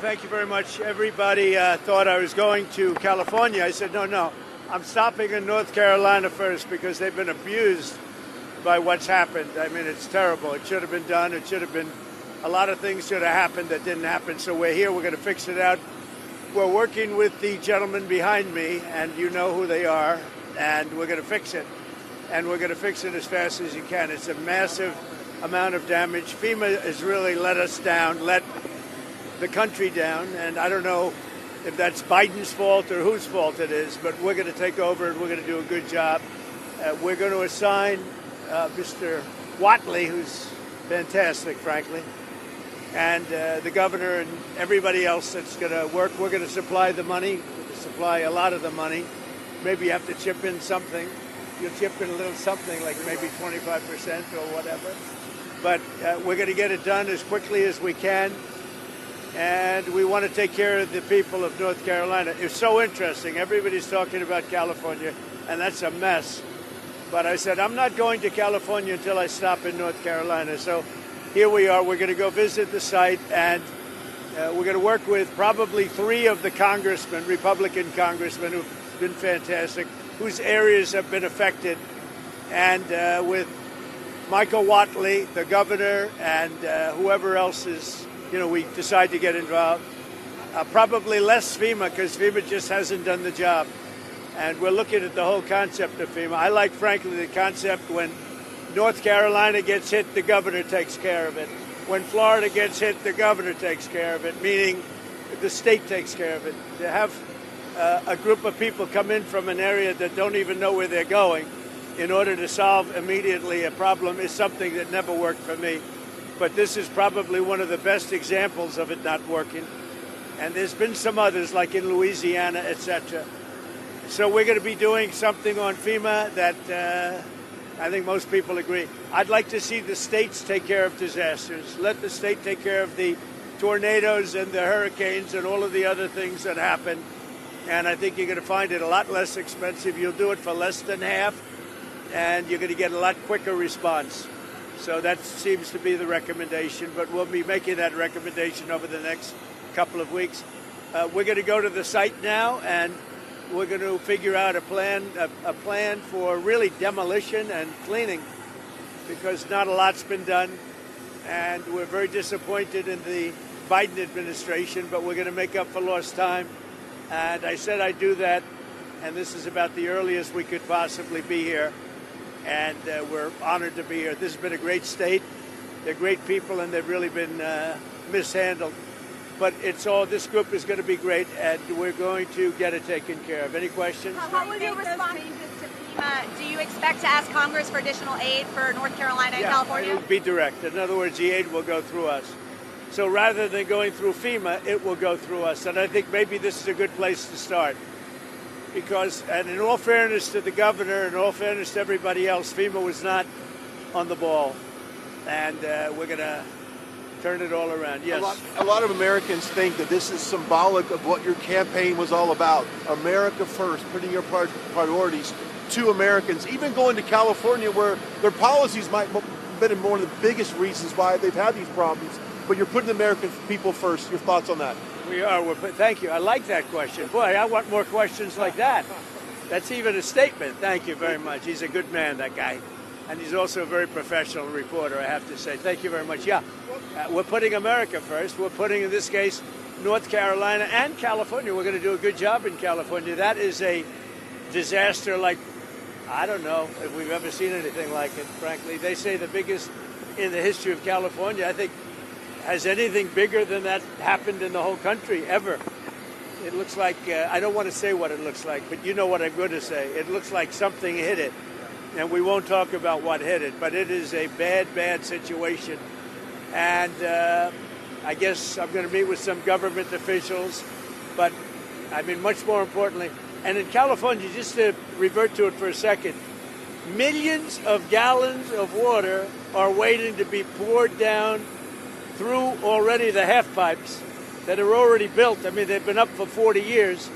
thank you very much. Everybody thought I was going to California. I said, no, I'm stopping in North Carolina first because they've been abused by what's happened. I mean, it's terrible. It should have been done. It should have been, a lot of things should have happened that didn't happen. So we're here. We're going to fix it out. We're working with the gentleman behind me, and you know who they are, and we're going to fix it. And we're going to fix it as fast as you can. It's a massive amount of damage. FEMA has really let us down, let the country down, and I don't know if that's Biden's fault or whose fault it is, but we're going to take over and we're going to do a good job. We're going to assign Mr. Whatley, who's fantastic, frankly, and the governor and everybody else that's going to work. We're going to supply the money, supply a lot of the money. Maybe you have to chip in something. You'll chip in a little something, like maybe 25% or whatever. But we're going to get it done as quickly as we can. And we want to take care of the people of North Carolina. It's so interesting. Everybody's talking about California, and that's a mess. But I said, I'm not going to California until I stop in North Carolina. So here we are. We're going to go visit the site, and we're going to work with probably 3 of the congressmen, Republican congressmen, who've been fantastic, whose areas have been affected, and with Michael Whatley, the governor, and whoever else is, we decide to get involved. Probably less FEMA, because FEMA just hasn't done the job. And we're looking at the whole concept of FEMA. I like, frankly, the concept when North Carolina gets hit, the governor takes care of it. When Florida gets hit, the governor takes care of it, meaning the state takes care of it. To have a group of people come in from an area that don't even know where they're going in order to solve immediately a problem is something that never worked for me. But this is probably one of the best examples of it not working. And there's been some others, like in Louisiana, etc. So we're going to be doing something on FEMA that I think most people agree. I'd like to see the states take care of disasters. Let the state take care of the tornadoes and the hurricanes and all of the other things that happen. And I think you're going to find it a lot less expensive. You'll do it for less than half, and you're going to get a lot quicker response. So that seems to be the recommendation, but we'll be making that recommendation over the next couple of weeks. We're going to go to the site now, and we're going to figure out a plan for really demolition and cleaning, because not a lot's been done, and we're very disappointed in the Biden administration, but we're going to make up for lost time. And I said I'd do that, and this is about the earliest we could possibly be here. And we're honored to be here. This has been a great state. They're great people, and they've really been mishandled. But this group is going to be great, and we're going to get it taken care of. Any questions? How will you respond to FEMA? Do you expect to ask Congress for additional aid for North Carolina and California? It will be direct. In other words, the aid will go through us. So rather than going through FEMA, it will go through us. And I think maybe this is a good place to start. Because, and in all fairness to the governor, in all fairness to everybody else, FEMA was not on the ball. And we're going to turn it all around. Yes. A lot of Americans think that this is symbolic of what your campaign was all about. America first, putting your priorities to Americans. Even going to California, where their policies might have been one of the biggest reasons why they've had these problems. But you're putting the American people first. Your thoughts on that? We are. Thank you. I like that question. Boy, I want more questions like that. That's even a statement. Thank you very much. He's a good man, that guy. And he's also a very professional reporter, I have to say. Thank you very much. Yeah, we're putting America first. We're putting, in this case, North Carolina and California. We're going to do a good job in California. That is a disaster like, I don't know if we've ever seen anything like it, frankly. They say the biggest in the history of California. I think, has anything bigger than that happened in the whole country ever? It looks like, I don't want to say what it looks like, but you know what I'm going to say. It looks like something hit it. And we won't talk about what hit it, but it is a bad, bad situation. And I guess I'm going to meet with some government officials. But, I mean, much more importantly, and in California, just to revert to it for a second, millions of gallons of water are waiting to be poured down through already the half pipes that are already built. I mean, they've been up for 40 years.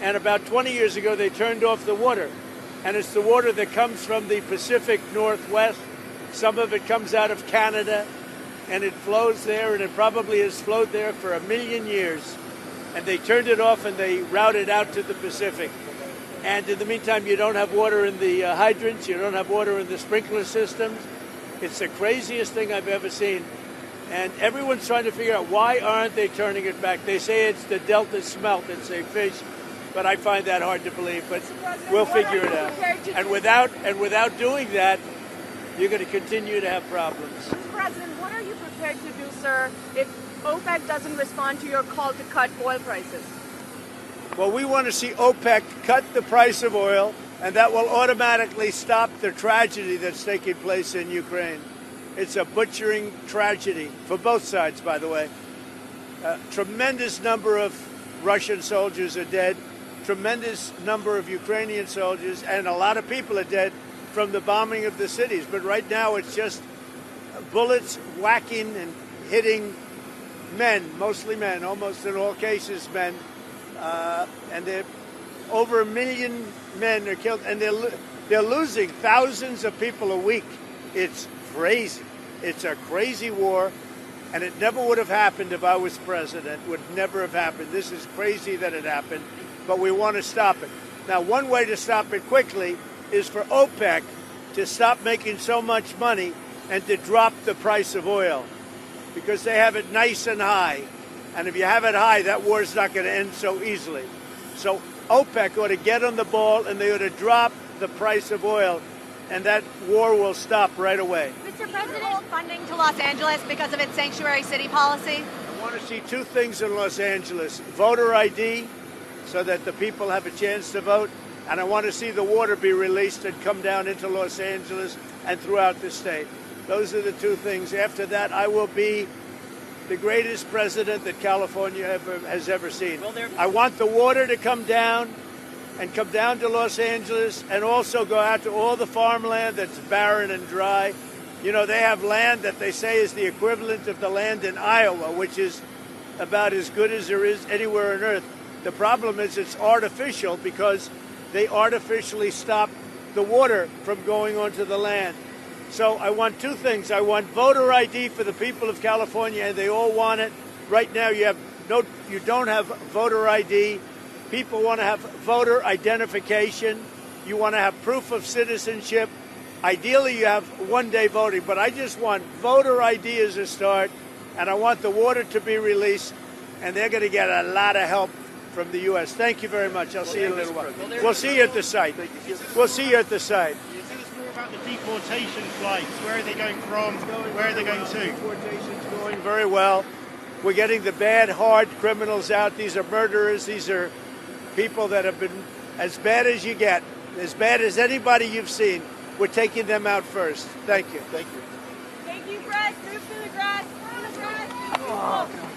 And about 20 years ago, they turned off the water. And it's the water that comes from the Pacific Northwest. Some of it comes out of Canada. and it flows there, and it probably has flowed there for 1 million years. And they turned it off and they routed out to the Pacific. And in the meantime, you don't have water in the hydrants, you don't have water in the sprinkler systems. It's the craziest thing I've ever seen. And everyone's trying to figure out, why aren't they turning it back? They say it's the Delta smelt, it's a fish, but I find that hard to believe. But we'll figure it out. And without doing that, you're going to continue to have problems. Mr. President, what are you prepared to do, sir, if OPEC doesn't respond to your call to cut oil prices? Well, we want to see OPEC cut the price of oil, and that will automatically stop the tragedy that's taking place in Ukraine. It's a butchering tragedy for both sides, by the way. A tremendous number of Russian soldiers are dead, tremendous number of Ukrainian soldiers, and a lot of people are dead from the bombing of the cities. But right now it's just bullets whacking and hitting men, mostly men, almost in all cases men. And over 1 million men are killed, and they're losing thousands of people a week. It's crazy. It's a crazy war, and it never would have happened if I was president. It would never have happened. This is crazy that it happened, but we want to stop it. Now, one way to stop it quickly is for OPEC to stop making so much money and to drop the price of oil, because they have it nice and high. And if you have it high, that war's not going to end so easily. So OPEC ought to get on the ball, and they ought to drop the price of oil, and that war will stop right away. Mr. President, funding to Los Angeles because of its sanctuary city policy? I want to see two things in Los Angeles: voter ID, so that the people have a chance to vote, and I want to see the water be released and come down into Los Angeles and throughout the state. Those are the two things. After that, I will be the greatest president that California has ever seen. I want the water to come down and come down to Los Angeles, and also go out to all the farmland that's barren and dry. You know, they have land that they say is the equivalent of the land in Iowa, which is about as good as there is anywhere on earth. The problem is it's artificial, because they artificially stop the water from going onto the land. So I want two things. I want voter ID for the people of California, and they all want it. Right now you don't have voter ID. People want to have voter identification. You want to have proof of citizenship. Ideally, you have one-day voting, but I just want voter ID as a start, and I want the water to be released, and they're going to get a lot of help from the U.S. Thank you very much. I'll see you in a little while. We'll see you at the site. We'll see you at the site. About the deportation flights, where are they going from? Where are they going to? Deportation's going very well. We're getting the bad, hard criminals out. These are murderers. These are people that have been as bad as you get, as bad as anybody you've seen. We're taking them out first. Thank you. Thank you. Thank you, Brett. Move to the grass. Move to the grass.